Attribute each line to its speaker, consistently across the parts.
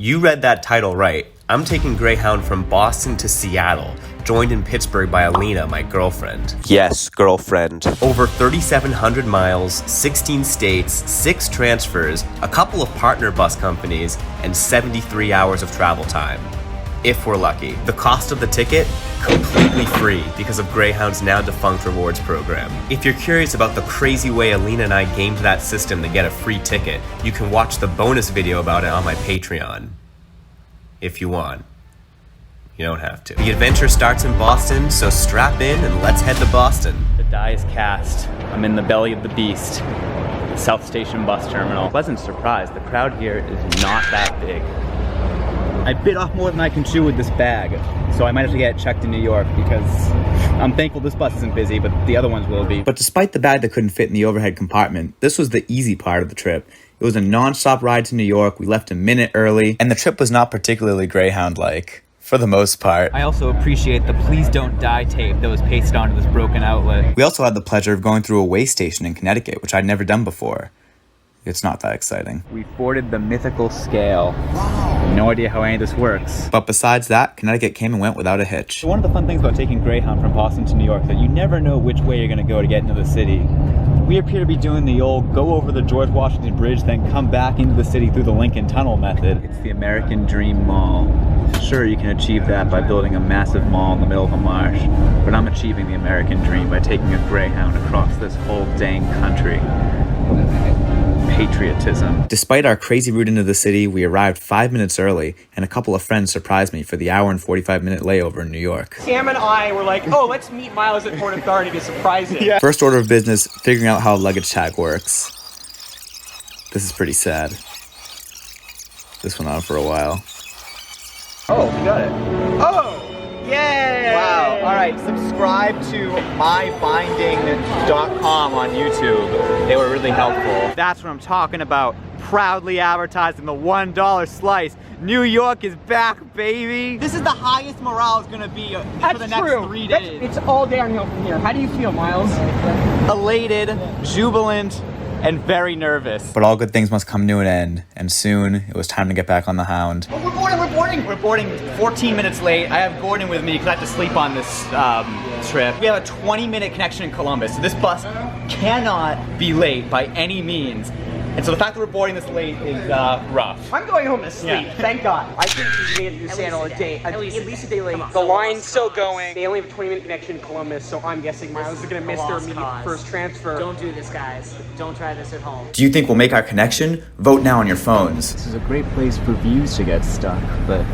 Speaker 1: You read that title right. I'm taking Greyhound from Boston to Seattle, joined in Pittsburgh by Alina, my girlfriend.
Speaker 2: Yes, girlfriend.
Speaker 1: Over 3,700 miles, 16 states, 6 transfers, a couple of partner bus companies, and 73 hours of travel time. If we're lucky. The cost of the ticket? Completely free because of Greyhound's now defunct rewards program. If you're curious about the crazy way Alina and I gamed that system to get a free ticket, you can watch the bonus video about it on my Patreon. If you want. You don't have to. The adventure starts in Boston, so strap in and let's head to Boston.
Speaker 3: The die is cast. I'm in the belly of the beast. South Station bus terminal. Pleasant surprise, the crowd here is not that big. I bit off more than I can chew with this bag, so I might have to get checked in New York because I'm thankful this bus isn't busy, but the other ones will be.
Speaker 4: But despite the bag that couldn't fit in the overhead compartment, this was the easy part of the trip. It was a non-stop ride to New York. We left a minute early, and the trip was not particularly Greyhound-like, for the most part.
Speaker 3: I also appreciate the please don't die tape that was pasted onto this broken outlet.
Speaker 4: We also had the pleasure of going through a way station in Connecticut, which I'd never done before. It's not that exciting.
Speaker 3: We boarded the mythical scale. Wow. No idea how any of this works.
Speaker 4: But besides that, Connecticut came and went without a hitch.
Speaker 3: One of the fun things about taking Greyhound from Boston to New York is that you never know which way you're going to go to get into the city. We appear to be doing the old go over the George Washington Bridge, then come back into the city through the Lincoln Tunnel method. It's the American Dream Mall. Sure, you can achieve that by building a massive mall in the middle of a marsh, but I'm achieving the American dream by taking a Greyhound across this whole dang country. Patriotism.
Speaker 4: Despite our crazy route into the city, we arrived 5 minutes early, and a couple of friends surprised me for the hour and 45-minute layover in New York.
Speaker 5: Sam and I were like, oh, let's meet Miles at Port Authority to surprise him.
Speaker 4: Yeah. First order of business, figuring out how a luggage tag works. This is pretty sad. This went on for a while.
Speaker 5: Oh, you got it. Oh! Yay! Wow. All right, subscribe to mybinding.com on YouTube. They were really helpful. That's what I'm talking about. Proudly advertising the $1 slice. New York is back, baby. This is the highest morale is going to be for the next 3 days.
Speaker 6: It's all downhill from here. How do you feel, Miles?
Speaker 5: Elated, jubilant, and very nervous.
Speaker 4: But all good things must come to an end, and soon it was time to get back on the Hound.
Speaker 5: Oh, we're boarding. We're boarding 14 minutes late. I have Gordon with me because I have to sleep on this trip. We have a 20-minute connection in Columbus, so this bus cannot be late by any means. And so the fact that we're boarding this late is rough.
Speaker 6: I'm going home to sleep,
Speaker 5: Yeah.
Speaker 6: Thank God. I think we made it to Seattle a day, at least a day late. The line's still going. They only have a 20-minute connection in Columbus, so I'm guessing Miles is going to miss their immediate first transfer.
Speaker 7: Don't do this, guys. Don't try this at home.
Speaker 4: Do you think we'll make our connection? Vote now on your phones.
Speaker 3: This is a great place for views to get stuck, but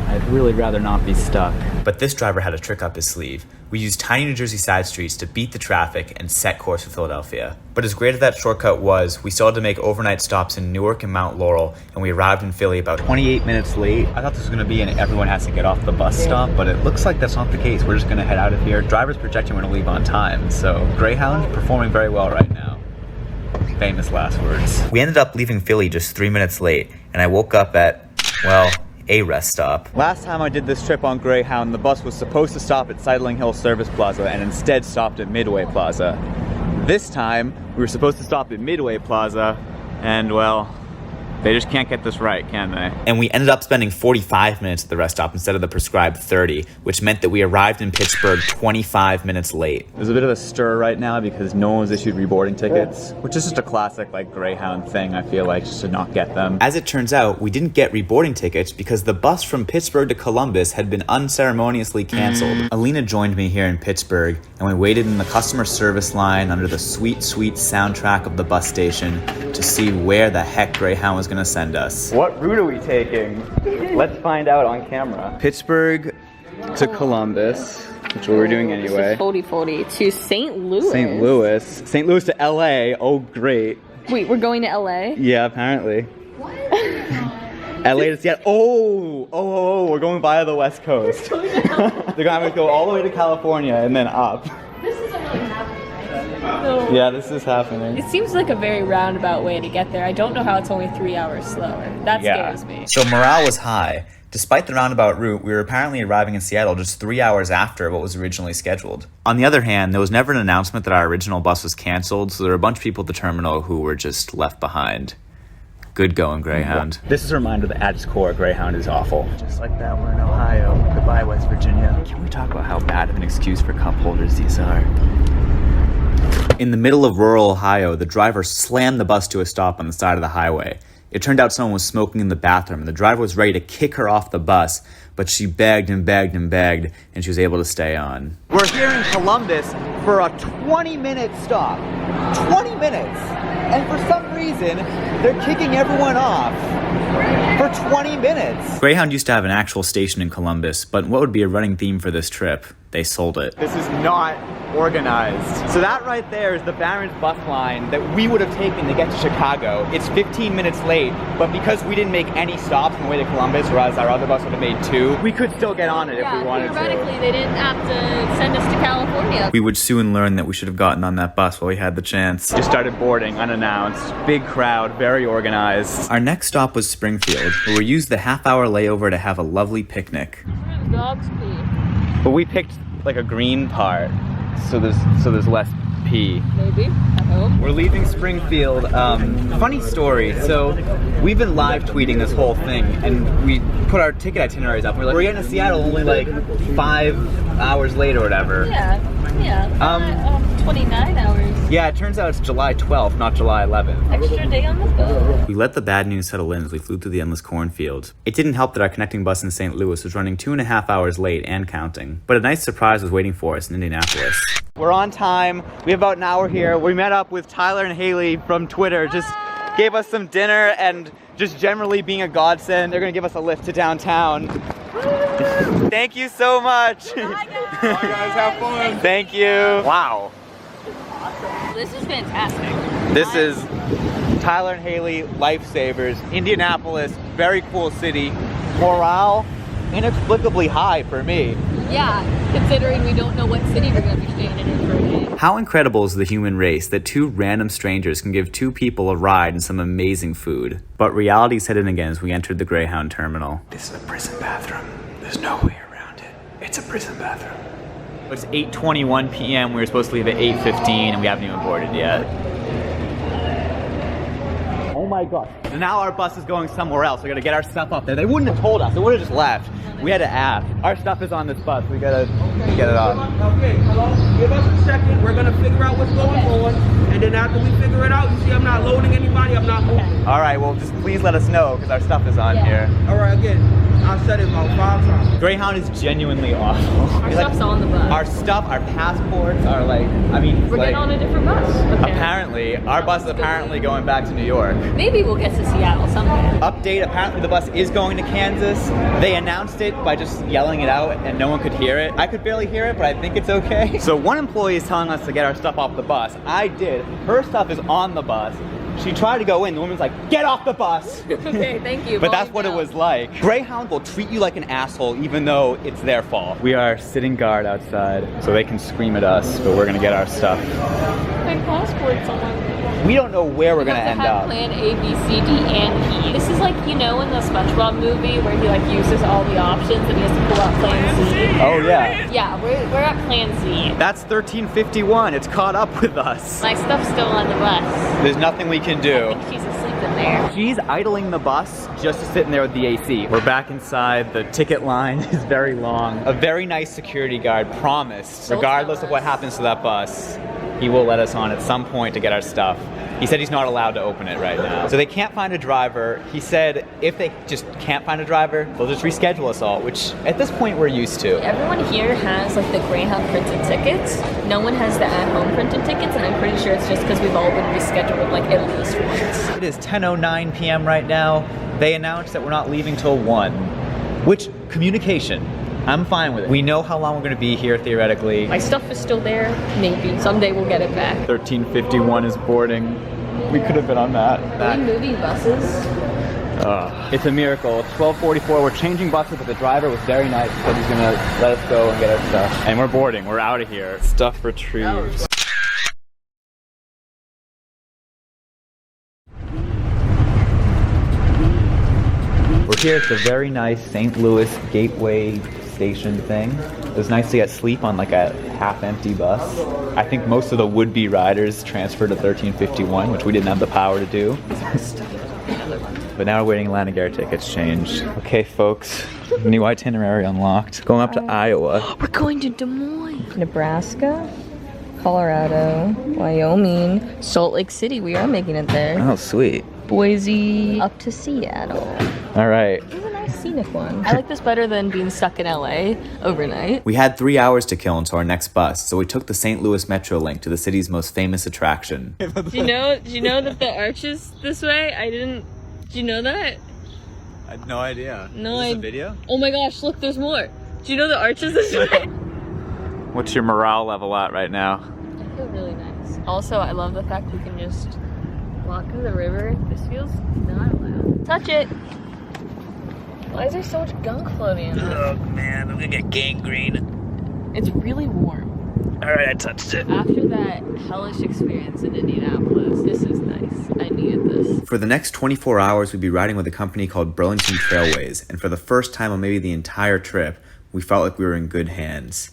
Speaker 3: I'd really rather not be stuck.
Speaker 1: But this driver had a trick up his sleeve. We used tiny New Jersey side streets to beat the traffic and set course for Philadelphia. But as great as that shortcut was, we still had to make overnight stops in Newark and Mount Laurel, and we arrived in Philly about
Speaker 3: 28 minutes late. I thought this was going to be an everyone has to get off the bus stop, but it looks like that's not the case. We're just going to head out of here. Driver's projecting we're going to leave on time, so Greyhound performing very well right now. Famous last words.
Speaker 4: We ended up leaving Philly just 3 minutes late, and I woke up at, well, a rest stop.
Speaker 3: Last time I did this trip on Greyhound, the bus was supposed to stop at Sidling Hill Service Plaza and instead stopped at Midway Plaza. This time, we were supposed to stop at Midway Plaza, and well, they just can't get this right, can they?
Speaker 4: And we ended up spending 45 minutes at the rest stop instead of the prescribed 30, which meant that we arrived in Pittsburgh 25 minutes late.
Speaker 3: There's a bit of a stir right now because no one was issued reboarding tickets, which is just a classic like Greyhound thing, I feel like, just to not get them.
Speaker 4: As it turns out, we didn't get reboarding tickets because the bus from Pittsburgh to Columbus had been unceremoniously canceled. Alina joined me here in Pittsburgh, and we waited in the customer service line under the sweet, sweet soundtrack of the bus station to see where the heck Greyhound was going to send us.
Speaker 3: What route are we taking? Let's find out on camera. Pittsburgh to Columbus, which is what we're doing anyway.
Speaker 8: 40 to St. Louis.
Speaker 3: St. Louis. St. Louis to LA. Oh, great.
Speaker 8: Wait, we're going to LA?
Speaker 3: Yeah, apparently. What? LA to Seattle. Oh, we're going via the West Coast. They're gonna have to go all the way to California and then up.
Speaker 8: This isn't really happening. No.
Speaker 3: Yeah, this is happening.
Speaker 8: It seems like a very roundabout way to get there. I don't know how it's only 3 hours slower. That scares me.
Speaker 4: So morale was high. Despite the roundabout route, we were apparently arriving in Seattle just 3 hours after what was originally scheduled. On the other hand, there was never an announcement that our original bus was canceled, so there were a bunch of people at the terminal who were just left behind. Good going, Greyhound.
Speaker 3: This is a reminder that at its core, Greyhound is awful. Just like that, we're in Ohio. Goodbye, West Virginia. Can we talk about how bad of an excuse for cup holders these are?
Speaker 4: In the middle of rural Ohio, the driver slammed the bus to a stop on the side of the highway. It turned out someone was smoking in the bathroom, and the driver was ready to kick her off the bus, but she begged and begged and begged, and she was able to stay on.
Speaker 5: We're here in Columbus for a 20-minute stop. 20 minutes! And for some reason, they're kicking everyone off for 20 minutes.
Speaker 4: Greyhound used to have an actual station in Columbus, but what would be a running theme for this trip? They sold it.
Speaker 5: This is not organized. So that right there is the Barron's bus line that we would have taken to get to Chicago. It's 15 minutes late, but because we didn't make any stops on the way to Columbus, whereas our other bus would have made 2, we could still get on it if we wanted to.
Speaker 8: Theoretically, they didn't have to send us to California.
Speaker 4: We would soon learn that we should have gotten on that bus while we had the chance.
Speaker 3: Just started boarding, unannounced. Big crowd, very organized.
Speaker 4: Our next stop was Springfield, where we used the half-hour layover to have a lovely picnic.
Speaker 8: Dogs pee.
Speaker 3: But we picked like a green part, so there's less pee.
Speaker 8: Maybe. I hope.
Speaker 5: We're leaving Springfield. Funny story. So we've been live tweeting this whole thing, and we put our ticket itineraries up. We're like, we're getting to Seattle only like 5 hours late or whatever.
Speaker 8: Yeah. 29 hours.
Speaker 5: Yeah, it turns out it's July 12th, not July 11th.
Speaker 8: Extra day on the boat.
Speaker 4: We let the bad news settle in as we flew through the endless cornfield. It didn't help that our connecting bus in St. Louis was running 2.5 hours late and counting. But a nice surprise was waiting for us in Indianapolis.
Speaker 5: We're on time. We have about an hour here. We met up with Tyler and Haley from Twitter. Just gave us some dinner and just generally being a godsend. They're gonna give us a lift to downtown. Thank you so much.
Speaker 8: Bye guys.
Speaker 6: Bye guys, have fun.
Speaker 5: Thank you. Wow.
Speaker 8: This is fantastic.
Speaker 5: This is Tyler and Haley, lifesavers. Indianapolis, very cool city. Morale inexplicably high for me.
Speaker 8: Yeah, considering we don't know what city we're going to be staying in for a day.
Speaker 4: How incredible is the human race that 2 random strangers can give 2 people a ride and some amazing food? But reality set in again as we entered the Greyhound terminal.
Speaker 2: This is a prison bathroom. There's no way around it. It's a prison bathroom.
Speaker 3: It's 8:21 p.m. We were supposed to leave at 8:15, and we haven't even boarded yet.
Speaker 5: Oh my god. So now our bus is going somewhere else. We gotta get our stuff up there. They wouldn't have told us. They would have just left. We had to ask. Our stuff is on this bus. We gotta get it on.
Speaker 6: Okay, hello. Give us a second. We're gonna figure out what's going on, and then after we figure it out, you see, I'm not loading anybody. I'm not moving.
Speaker 5: All right. Well, just please let us know because our stuff is on here.
Speaker 6: All right, again. I said it about 5 times.
Speaker 5: Greyhound is genuinely awful.
Speaker 8: Our stuff's on the bus.
Speaker 5: Our stuff, our passports are like. I mean,
Speaker 8: We're
Speaker 5: like,
Speaker 8: getting on a different bus. Okay.
Speaker 5: apparently, our bus is apparently going back to New York.
Speaker 8: Maybe we'll get to Seattle someday.
Speaker 5: Update, apparently the bus is going to Kansas. They announced it by just yelling it out and no one could hear it. I could barely hear it, but I think it's okay. So one employee is telling us to get our stuff off the bus. I did. Her stuff is on the bus. She tried to go in. The woman's like, get off the bus.
Speaker 8: Okay, thank you.
Speaker 5: But that's what it was like. Greyhound will treat you like an asshole even though it's their fault.
Speaker 3: We are sitting guard outside, so they can scream at us, but we're gonna get our stuff.
Speaker 8: My passport's on.
Speaker 5: We don't know where we're gonna end
Speaker 8: have
Speaker 5: up.
Speaker 8: plan A, B, C, D, and E. This is like, you know, in the SpongeBob movie where he like uses all the options and he has to pull out plan Z.
Speaker 5: Oh yeah.
Speaker 8: Yeah, we're at plan Z.
Speaker 5: That's 1351. It's caught up with us.
Speaker 8: My stuff's still on the bus.
Speaker 5: There's nothing we can do.
Speaker 8: I think she's asleep in there.
Speaker 5: She's idling the bus just to sit in there with the AC.
Speaker 3: We're back inside. The ticket line is very long.
Speaker 5: A very nice security guard promised,
Speaker 8: Don't
Speaker 5: regardless
Speaker 8: tell
Speaker 5: of what
Speaker 8: us.
Speaker 5: happens to that bus, he will let us on at some point to get our stuff. He said he's not allowed to open it right now. So they can't find a driver. He said if they just can't find a driver, they'll just reschedule us all, which at this point we're used to.
Speaker 8: Everyone here has like the Greyhound printed tickets. No one has the at-home printed tickets, and I'm pretty sure it's just because we've all been rescheduled like at least once.
Speaker 5: It is 10:09 p.m. right now. They announced that we're not leaving till 1, which communication. I'm fine with it. We know how long we're going to be here theoretically.
Speaker 8: My stuff is still there. Maybe someday we'll get it back.
Speaker 3: 13:51 is boarding. We could have been on that.
Speaker 8: Are we moving buses?
Speaker 3: It's a miracle. It's 12:44. We're changing buses, but the driver was very nice. He said he's gonna let us go and get our stuff. And we're boarding. We're out of here. Stuff retrieved.
Speaker 5: We're here at the very nice St. Louis Gateway Station thing. It was nice to get sleep on like a half-empty bus. I think most of the would-be riders transferred to 1351, which we didn't have the power to do.
Speaker 3: but now we're waiting line to get our tickets changed. Okay, folks, new itinerary unlocked. Going up to Iowa.
Speaker 8: We're going to Des Moines. Nebraska, Colorado, Wyoming, Salt Lake City. We are making it there.
Speaker 3: Oh, sweet.
Speaker 8: Boise, up to Seattle.
Speaker 3: All right.
Speaker 8: This is a nice scenic one. I like this better than being stuck in LA overnight.
Speaker 4: We had 3 hours to kill until our next bus, so we took the St. Louis Metro link to the city's most famous attraction.
Speaker 8: Do you know that the arch is this way? Do you know that?
Speaker 3: I had no idea.
Speaker 8: No,
Speaker 3: Is this a video?
Speaker 8: Oh my gosh, look, there's more. Do you know the arch is this way?
Speaker 3: What's your morale level at right now?
Speaker 8: I feel really nice. Also, I love the fact we can just walk through the river. This feels not allowed. Touch it. Why is there so much gunk floating in it?
Speaker 3: Oh man, I'm gonna get gangrene.
Speaker 8: It's really warm.
Speaker 3: Alright, I touched it.
Speaker 8: After that hellish experience in Indianapolis, this is nice. I needed this.
Speaker 4: For the next 24 hours, we'd be riding with a company called Burlington Trailways, and for the first time on maybe the entire trip, we felt like we were in good hands.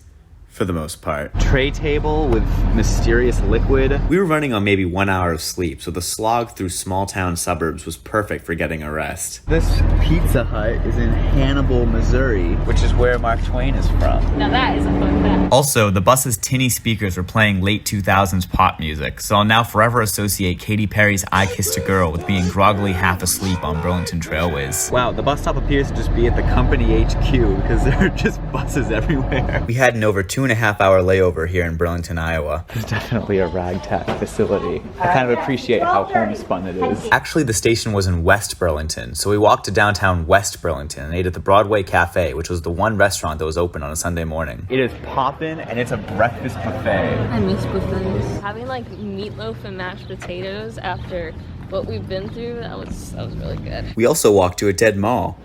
Speaker 4: For the most part.
Speaker 3: Tray table with mysterious liquid.
Speaker 4: We were running on maybe 1 hour of sleep, so the slog through small town suburbs was perfect for getting a rest.
Speaker 3: This Pizza Hut is in Hannibal, Missouri, which is where Mark Twain is from.
Speaker 8: Now that is a fun fact.
Speaker 4: Also, the bus's tinny speakers were playing late 2000s pop music, so I'll now forever associate Katy Perry's I Kissed a Girl with being groggily half asleep on Burlington Trailways.
Speaker 3: Wow, the bus stop appears to just be at the company HQ because there are just buses everywhere.
Speaker 4: We had an over 2.5 hour layover here in Burlington, Iowa.
Speaker 3: It's definitely a ragtag facility. I kind of appreciate how homespun it is.
Speaker 4: Actually, the station was in West Burlington, so we walked to downtown West Burlington and ate at the Broadway Cafe, which was the one restaurant that was open on a Sunday morning.
Speaker 3: It is poppin' and it's a breakfast buffet.
Speaker 8: I miss buffets. Having like meatloaf and mashed potatoes after what we've been through, that was really good.
Speaker 4: We also walked to a dead mall.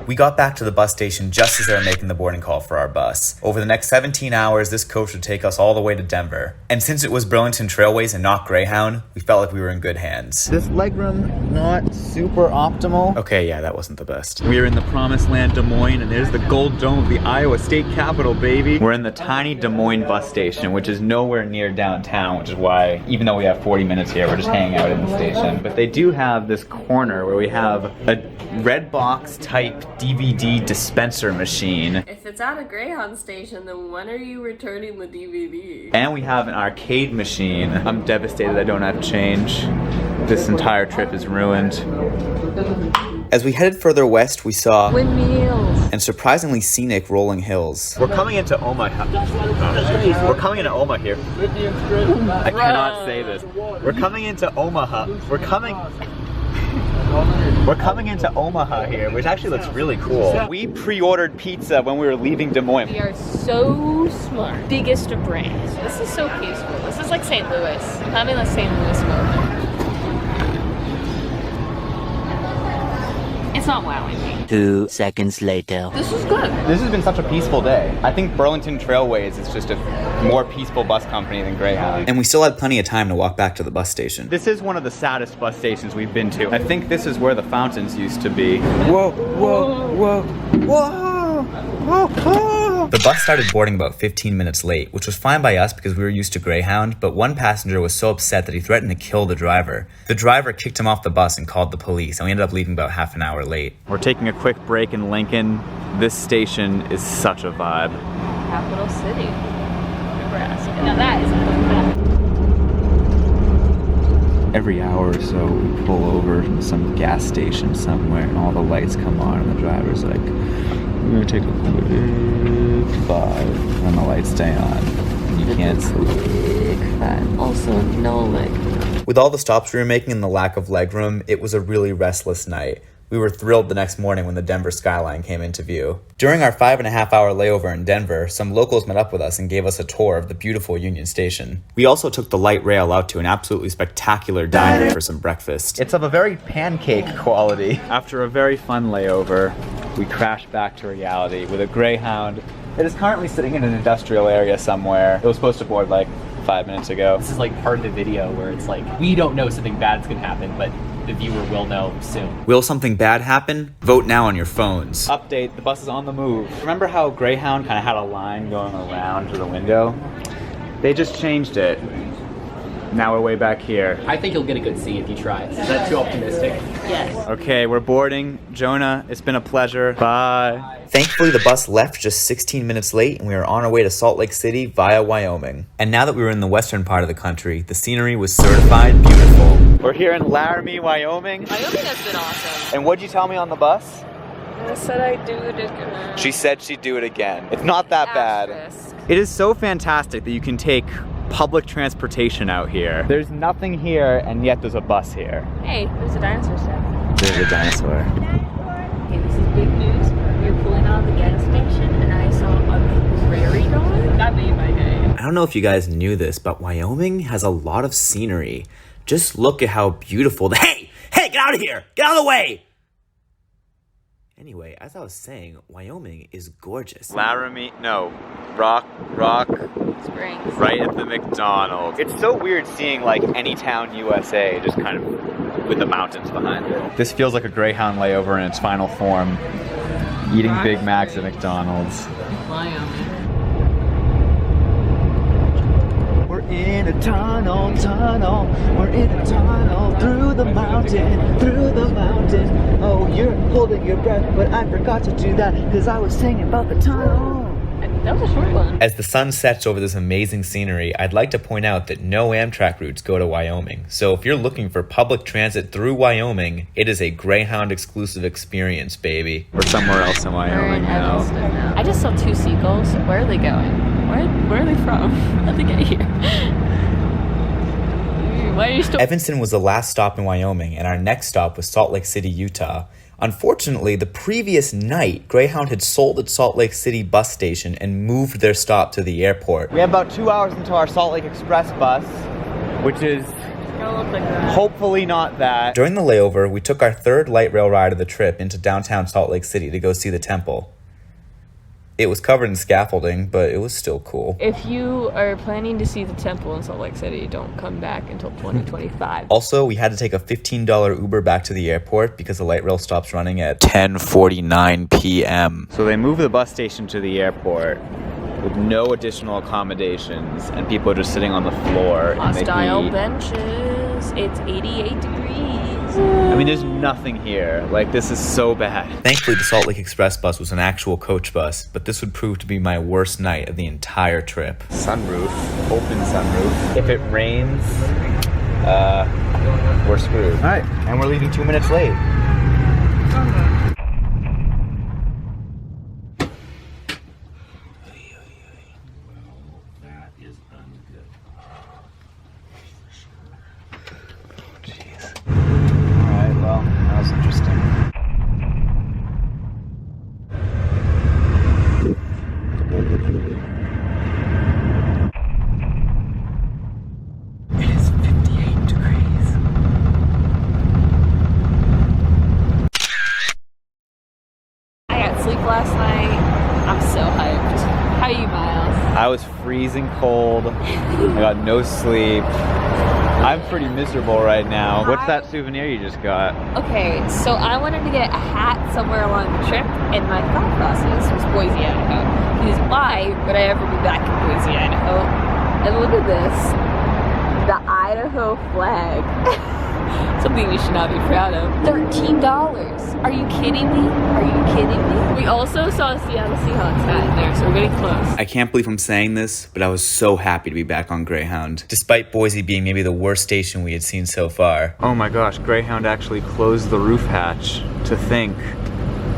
Speaker 4: We got back to the bus station just as they were making the boarding call for our bus. Over the next 17 hours, this coach would take us all the way to Denver. And since it was Burlington Trailways and not Greyhound, we felt like we were in good hands.
Speaker 3: This legroom, not super optimal.
Speaker 4: Okay, yeah, that wasn't the best.
Speaker 3: We are in the promised land, Des Moines, and there's the gold dome of the Iowa State Capitol, baby. We're in the tiny Des Moines bus station, which is nowhere near downtown, which is why, even though we have 40 minutes here, we're just hanging out in the station. But they do have this corner where we have a red box type DVD dispenser machine.
Speaker 8: If it's at a Greyhound station, then when are you returning the DVD?
Speaker 3: And we have an arcade machine. I'm devastated I don't have change. This entire trip is ruined.
Speaker 4: As we headed further west, we saw
Speaker 8: windmills
Speaker 4: and surprisingly scenic rolling hills.
Speaker 3: We're coming into Omaha. We're coming into Omaha here. I cannot say this. We're coming into Omaha. We're coming into Omaha here, which actually looks really cool. We pre-ordered pizza when we were leaving Des Moines.
Speaker 8: We are so smart. Biggest of brains. This is so peaceful. This is like St. Louis. I'm having a St. Louis moment. It's not wowing me.
Speaker 9: 2 seconds later.
Speaker 8: This is good.
Speaker 3: This has been such a peaceful day. I think Burlington Trailways is just a more peaceful bus company than Greyhound.
Speaker 4: And we still had plenty of time to walk back to the bus station.
Speaker 3: This is one of the saddest bus stations we've been to. I think this is where the fountains used to be. Whoa, whoa, whoa, whoa, whoa, whoa.
Speaker 4: The bus started boarding about 15 minutes late, which was fine by us because we were used to Greyhound, but one passenger was so upset that he threatened to kill the driver. The driver kicked him off the bus and called the police, and we ended up leaving about half an hour late.
Speaker 3: We're taking a quick break in Lincoln. This station is such a vibe.
Speaker 8: Capital City, Nebraska. Now that is a fun fact.
Speaker 3: Every hour or so, we pull over to some gas station somewhere, and all the lights come on, and the driver's like, "We're gonna take a quick drive," and the lights stay on, and you can't sleep.
Speaker 8: Also, no leg.
Speaker 4: With all the stops we were making and the lack of legroom, it was a really restless night. We were thrilled the next morning when the Denver skyline came into view. During our 5.5 hour layover in Denver, some locals met up with us and gave us a tour of the beautiful Union Station. We also took the light rail out to an absolutely spectacular diner for some breakfast.
Speaker 3: It's of a very pancake quality. After a very fun layover, we crashed back to reality with a Greyhound. It is currently sitting in an industrial area somewhere. It was supposed to board like 5 minutes ago.
Speaker 6: This is like part of the video where it's like, we don't know something bad's gonna happen, but the viewer will know soon.
Speaker 4: Will something bad happen? Vote now on your phones.
Speaker 3: Update, the bus is on the move. Remember how Greyhound kind of had a line going around to the window? They just changed it. Now we're way back here.
Speaker 6: I think you'll get a good seat if you try. Is that too optimistic?
Speaker 8: Yes.
Speaker 3: Okay, we're boarding. Jonah, it's been a pleasure. Bye.
Speaker 4: Thankfully, the bus left just 16 minutes late, and we were on our way to Salt Lake City via Wyoming. And now that we were in the western part of the country, the scenery was certified beautiful.
Speaker 3: We're here in Laramie, Wyoming.
Speaker 8: Wyoming has been awesome.
Speaker 3: And what'd you tell me on the bus?
Speaker 8: I said I'd do it again.
Speaker 3: She said she'd do it again. It's not that bad.
Speaker 8: Asterisk.
Speaker 3: It is so fantastic that you can take public transportation out here. There's nothing here, and yet there's a bus here.
Speaker 8: Hey, there's a dinosaur statue.
Speaker 3: There's a dinosaur.
Speaker 8: Okay, this is big news. We were pulling out of the gas station and I saw a prairie dog. That made my day.
Speaker 4: I don't know if you guys knew this, but Wyoming has a lot of scenery. Just look at how beautiful the— Hey! Get out of here! Get out of the way! Anyway, as I was saying, Wyoming is gorgeous.
Speaker 3: Laramie, no, Rock
Speaker 8: Springs.
Speaker 3: right at the McDonald's. It's so weird seeing like any town USA just kind of with the mountains behind it. This feels like a Greyhound layover in its final form. Eating Big Macs at McDonald's.
Speaker 8: Wyoming.
Speaker 3: We're in a tunnel. We're in a tunnel through the mountain. Oh, you're holding your breath, but I forgot to do that because I was singing about the tunnel.
Speaker 8: That was a short one.
Speaker 4: As the sun sets over this amazing scenery, I'd like to point out that no Amtrak routes go to Wyoming. So if you're looking for public transit through Wyoming, it is a Greyhound exclusive experience, baby.
Speaker 3: We're somewhere else in
Speaker 8: We're
Speaker 3: Wyoming
Speaker 8: in
Speaker 3: now.
Speaker 8: Evanston now. I just saw 2 seagulls. Where are they going? Where are they from? How'd they get here? Why are you still—
Speaker 4: Evanston was the last stop in Wyoming, and our next stop was Salt Lake City, Utah. Unfortunately, the previous night, Greyhound had sold its Salt Lake City bus station and moved their stop to the airport.
Speaker 3: We have about 2 hours until our Salt Lake Express bus, which is
Speaker 8: Don't look like that.
Speaker 3: hopefully not that.
Speaker 4: During the layover, we took our third light rail ride of the trip into downtown Salt Lake City to go see the temple. It was covered in scaffolding, but it was still cool.
Speaker 8: If you are planning to see the temple in Salt Lake City, don't come back until 2025.
Speaker 4: Also, we had to take a $15 Uber back to the airport because the light rail stops running at 10:49 p.m.
Speaker 3: So they moved the bus station to the airport with no additional accommodations, and people are just sitting on the floor in the
Speaker 8: Hostile
Speaker 3: heat.
Speaker 8: benches. It's 88 degrees.
Speaker 3: I mean, there's nothing here. Like, this is so bad.
Speaker 4: Thankfully, the Salt Lake Express bus was an actual coach bus, but this would prove to be my worst night of the entire trip.
Speaker 3: Sunroof, open sunroof. If it rains, we're screwed. All right, and we're leaving 2 minutes late. That was interesting. It is 58 degrees.
Speaker 8: I got sleep last night. I'm so hyped. How are you, Miles?
Speaker 3: I was freezing cold. I got no sleep. I'm pretty miserable right now. What's that souvenir you just got?
Speaker 8: Okay, so I wanted to get a hat somewhere along the trip, and my thought process was Boise, Idaho. Because why would I ever be back in Boise, Idaho? And look at this. The Idaho flag. Something you should not be proud of. $13. Are you kidding me? We also saw a Seattle Seahawks hat in there, so we're getting close.
Speaker 4: I can't believe I'm saying this, but I was so happy to be back on Greyhound, despite Boise being maybe the worst station we had seen so far.
Speaker 3: Oh my gosh, Greyhound actually closed the roof hatch. To think.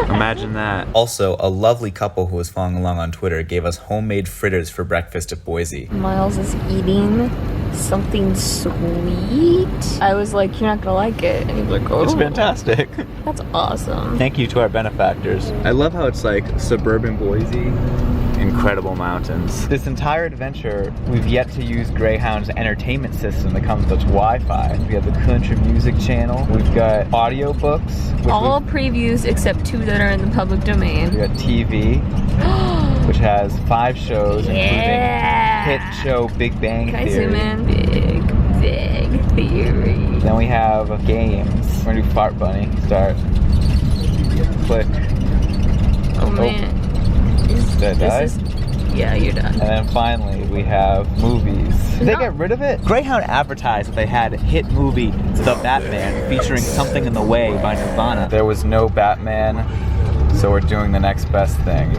Speaker 3: Imagine that.
Speaker 4: Also, a lovely couple who was following along on Twitter gave us homemade fritters for breakfast at Boise.
Speaker 8: Miles is eating something sweet. I was like, you're not gonna like it. And he was like, oh.
Speaker 3: It's fantastic.
Speaker 8: That's awesome.
Speaker 3: Thank you to our benefactors. I love how it's like suburban Boise, incredible mountains. This entire adventure, we've yet to use Greyhound's entertainment system that comes with Wi-Fi. We have the country music channel. We've got audiobooks.
Speaker 8: All previews except 2 that are in the public domain.
Speaker 3: We got TV, which has 5 shows, including hit show Big Bang
Speaker 8: Can I
Speaker 3: Theory.
Speaker 8: zoom in? Big Theory.
Speaker 3: Then we have games. We're gonna do Fart Bunny. Start. Click.
Speaker 8: Oh man.
Speaker 3: Did I die?
Speaker 8: Yeah, you're done.
Speaker 3: And then finally we have movies. Did they get rid of it? Greyhound advertised that they had a hit movie, The Batman, featuring Something in the Way by Nirvana. There was no Batman, so we're doing the next best thing.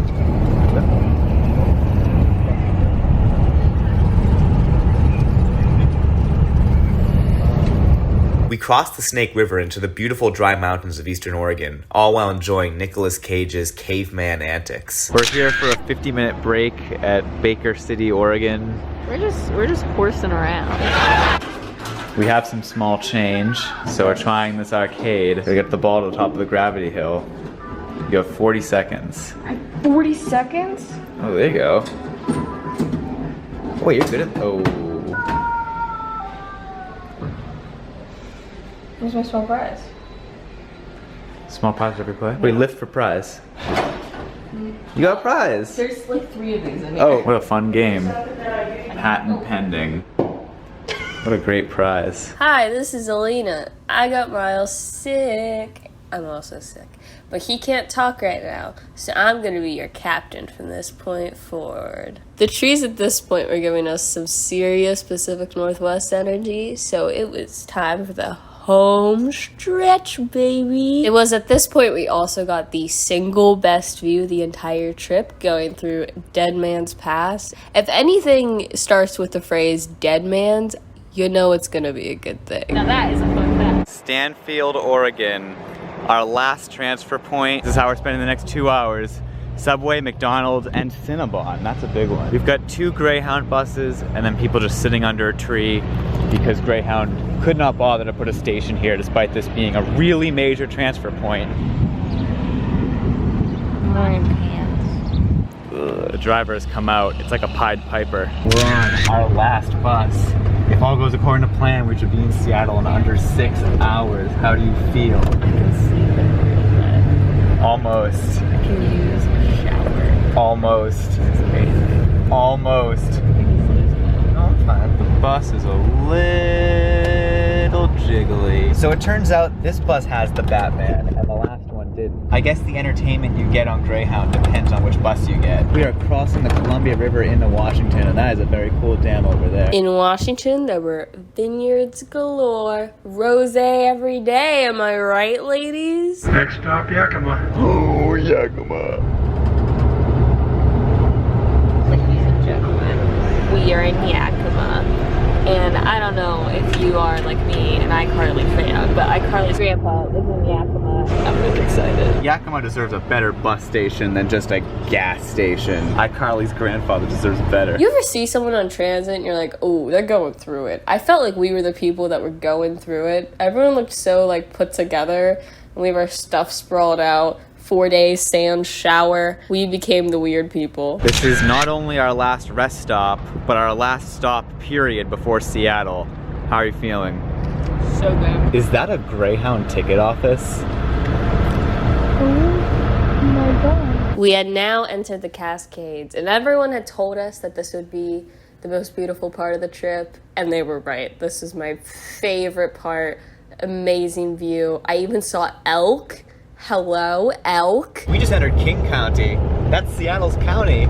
Speaker 1: We crossed the Snake River into the beautiful dry mountains of eastern Oregon, all while enjoying Nicolas Cage's caveman antics.
Speaker 3: We're here for a 50-minute break at Baker City, Oregon.
Speaker 8: We're just horsing around.
Speaker 3: We have some small change, so we're trying this arcade. We get the ball to the top of the gravity hill. You have 40 seconds.
Speaker 8: 40 seconds?
Speaker 3: Oh, there you go. Oh, you're good at... Oh.
Speaker 8: Where's my small prize?
Speaker 3: Small prize every play? Wait, lift for prize. You got a prize!
Speaker 8: There's like 3 of these in here.
Speaker 3: Oh, what a fun game. Patent pending. What a great prize.
Speaker 9: Hi, this is Alina. I got Miles sick. I'm also sick. But he can't talk right now, so I'm gonna be your captain from this point forward. The trees at this point were giving us some serious Pacific Northwest energy, so it was time for the home stretch, baby. It was at this point we also got the single best view the entire trip, going through Dead Man's Pass. If anything starts with the phrase Dead Man's, you know it's gonna be a good thing.
Speaker 8: Now that is a fun fact.
Speaker 3: Stanfield, Oregon. Our last transfer point. This is how we're spending the next 2 hours. Subway, McDonald's, and Cinnabon. That's a big one. We've got 2 Greyhound buses and then people just sitting under a tree because Greyhound could not bother to put a station here despite this being a really major transfer point.
Speaker 8: I'm wearing pants.
Speaker 3: The driver has come out. It's like a Pied Piper. We're on our last bus. If all goes according to plan, we should be in Seattle in under 6 hours. How do you feel?
Speaker 8: I can sleep in bed.
Speaker 3: Almost.
Speaker 8: I can use a shower.
Speaker 3: Almost.
Speaker 8: It's amazing.
Speaker 3: Almost.
Speaker 8: I can sleep in bed.
Speaker 3: No, it's fine. The bus is a little jiggly. So it turns out this bus has the Batman and the last one didn't. I guess the entertainment you get on Greyhound depends on which bus you get. We are crossing the Columbia River into Washington, and that is a very cool dam over there.
Speaker 9: In Washington, there were vineyards galore, rosé every day, am I right, ladies?
Speaker 2: Next stop, Yakima.
Speaker 3: Oh, Yakima.
Speaker 8: Ladies and gentlemen, we are in Yakima. And I don't know if you are like me, an iCarly fan, but iCarly's grandpa lives in Yakima. I'm really excited.
Speaker 3: Yakima deserves a better bus station than just a gas station. iCarly's grandfather deserves better.
Speaker 9: You ever see someone on transit and you're like, oh, they're going through it? I felt like we were the people that were going through it. Everyone looked so like put together, and we have our stuff sprawled out. 4 days, sand, shower. We became the weird people.
Speaker 3: This is not only our last rest stop, but our last stop period before Seattle. How are you feeling?
Speaker 8: So good.
Speaker 3: Is that a Greyhound ticket office?
Speaker 8: Oh my god.
Speaker 9: We had now entered the Cascades, and everyone had told us that this would be the most beautiful part of the trip, and they were right. This is my favorite part. Amazing view. I even saw elk. Hello, elk.
Speaker 3: We just entered King County. That's Seattle's county.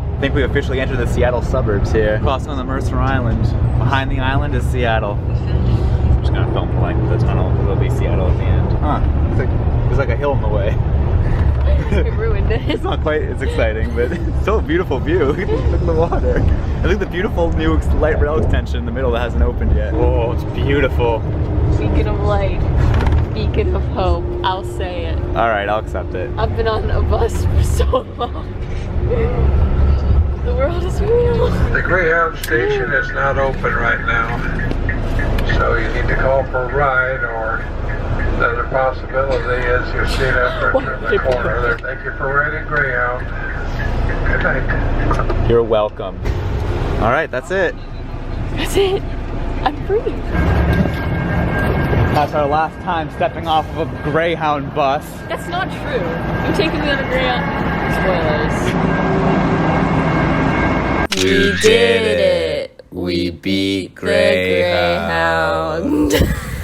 Speaker 3: I think we officially entered the Seattle suburbs here. Crossing on the Mercer Island. Behind the island is Seattle. I'm just gonna film like the tunnel because it'll be Seattle at the end. Huh, there's like a hill in the way.
Speaker 8: It ruined it.
Speaker 3: It's not quite as exciting, but it's still a beautiful view. Look at the water. I think the beautiful new light rail extension in the middle that hasn't opened yet. Oh, it's beautiful.
Speaker 8: Beacon of light, beacon of hope, I'll say it.
Speaker 3: Alright, I'll accept it.
Speaker 8: I've been on a bus for so long. The world is real.
Speaker 2: The Greyhound station is not open right now, so you need to call for a ride, or the other possibility is you're seeing up in the corner there. Thank you for riding Greyhound. Good night.
Speaker 3: You're welcome. Alright, that's it.
Speaker 8: That's it. I'm free.
Speaker 3: That's our last time stepping off of a Greyhound bus.
Speaker 8: That's not true. You're taking me on a Greyhound. Spoilers.
Speaker 9: We did it. We beat the Greyhound.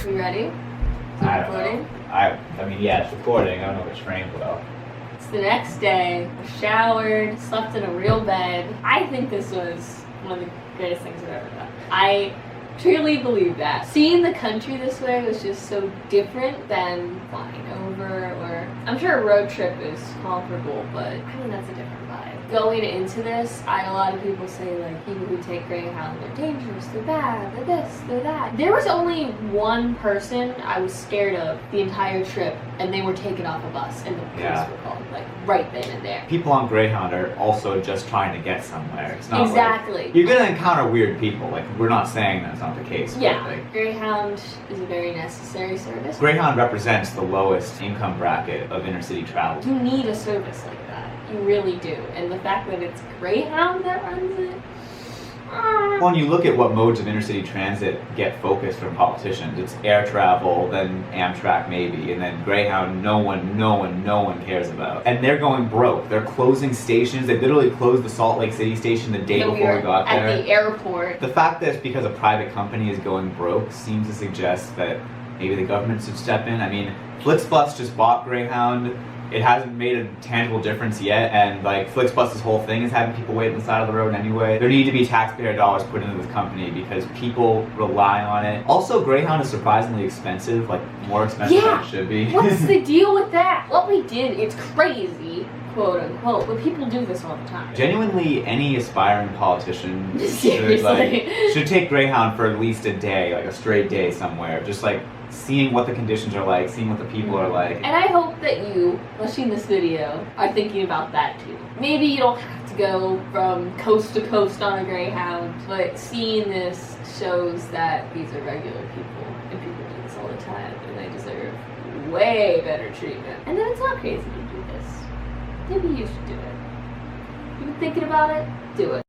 Speaker 8: We ready?
Speaker 3: I don't know. I mean, yeah, it's recording. I don't know if it's framed well.
Speaker 8: It's the next day. I showered, slept in a real bed. I think this was one of the greatest things I've ever done. I truly believe that. Seeing the country this way was just so different than flying over, or I'm sure a road trip is comparable, but I mean that's a different vibe. Going into this, I had a lot of people say like people who take Greyhound, they're dangerous, they're bad, they're this, they're that. There was only one person I was scared of the entire trip, and they were taken off a bus, and the police were called like right then and there.
Speaker 3: People on Greyhound are also just trying to get somewhere. It's not
Speaker 8: exactly.
Speaker 3: Like, you're gonna encounter weird people. Like we're not saying that's not the case.
Speaker 8: Yeah,
Speaker 3: but, like,
Speaker 8: Greyhound is a very necessary service.
Speaker 3: Greyhound represents the lowest income bracket of inner city travel.
Speaker 8: You need a service like that. You really do. And the fact that it's Greyhound that runs it.
Speaker 3: When you look at what modes of inner-city transit get focused from politicians, it's air travel, then Amtrak maybe, and then Greyhound no one cares about. And they're going broke. They're closing stations. They literally closed the Salt Lake City station the day before we got there.
Speaker 8: At the airport.
Speaker 3: The fact that it's because a private company is going broke seems to suggest that maybe the government should step in. I mean, Flixbus just bought Greyhound. It hasn't made a tangible difference yet, and like Flixbus's whole thing is having people wait on the side of the road anyway. There need to be taxpayer dollars put into this company because people rely on it. Also, Greyhound is surprisingly expensive, like more expensive than it should be.
Speaker 8: What's the deal with that? What we did, it's crazy, quote unquote, but people do this all the time.
Speaker 3: Genuinely, any aspiring politician should take Greyhound for at least a day, like a straight day somewhere, just like seeing what the conditions are like, seeing what the people are like.
Speaker 8: And I hope that you, watching this video, are thinking about that too. Maybe you don't have to go from coast to coast on a Greyhound, but seeing this shows that these are regular people, and people do this all the time, and they deserve way better treatment. And then it's not crazy to do this. Maybe you should do it. You've been thinking about it? Do it.